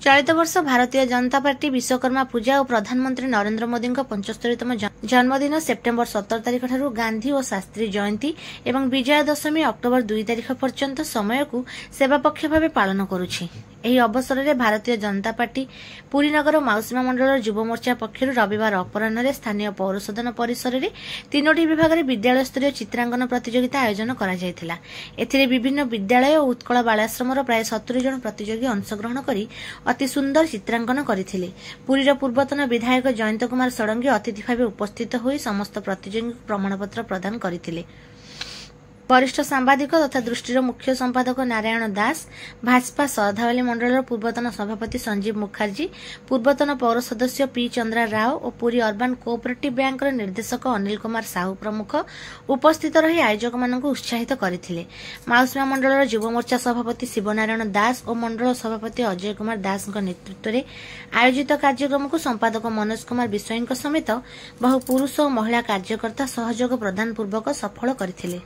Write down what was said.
चलित वर्ष भारतीय जनता पार्टी विश्वकर्मा पूजा और प्रधानमंत्री नरेंद्र मोदी 75तम जन्मदिन सेप्टेम्बर 17 तारिख ठारू गांधी और शास्त्री जयंती एवं विजया दशमी अक्टोबर 2 तारिख पर्यंत समय को सेवा पक्ष भाव पालन करुछि। ଏହି ଅବସରରେ ଭାରତୀୟ ଜନତା ପାର୍ଟି ପୁରୀ ନଗର ମାଉସୀମା ମଣ୍ଡଳର ଯୁବ ମୋର୍ଚ୍ଚା ପକ୍ଷରୁ ରବିବାର ଅପରାହ୍ନରେ ସ୍ଥାନୀୟ ପୌର ସଦନ ପରିସରରେ 3ଟି ବିଭାଗରେ ବିଦ୍ୟାଳୟ ସ୍ତରୀୟ ଚିତ୍ରାଙ୍କନ ପ୍ରତିଯୋଗିତା ଆୟୋଜନ କରାଯାଇଥିଲା। ଏଥିରେ ବିଭିନ୍ନ ବିଦ୍ୟାଳୟ ଓ ଉତ୍କଳ ବାଳାଶ୍ରମର ପ୍ରାୟ 70 ଜଣ ପ୍ରତିଯୋଗୀ ଅଂଶଗ୍ରହଣ କରି ଅତି ସୁନ୍ଦର ଚିତ୍ରାଙ୍କନ କରିଥିଲେ। ପୁରୀର ପୂର୍ବତନ ବିଧାୟକ ଜୟନ୍ତ କୁମାର ଷଡଙ୍ଗୀ ଅତିଥି ଭାବେ ଉପସ୍ଥିତ ହୋଇ ସମସ୍ତ ପ୍ରତିଯୋଗୀଙ୍କୁ ପ୍ରମାଣପତ୍ର ପ୍ରଦାନ କରିଥିଲେ। वरिष्ठ सांबादिक तथा दृष्टिर मुख्य संपादक नारायण दास, भाजपा सरधावली मंडल पूर्वतन सभापति संजीव मुखर्जी, पूर्वतन पौर सदस्य पी चंद्रा राव और पुरी अर्बन कोऑपरेटिव बैंक निर्देशक अनिल कुमार साहू प्रमुख उपस्थित रही आयोजक मानक उत्साहित करथिले। माउसमा मंडल युव मोर्चा सभापति शिवनारायण दास और मंडल सभापति अजय कुमार दास नेतृत्व में आयोजित कार्यक्रम को संपादक मनोज कुमार विश्वई समेत बहु पुरुष और महिला कार्यकर्ता सहयोग प्रदान पूर्वक सफल करथिले।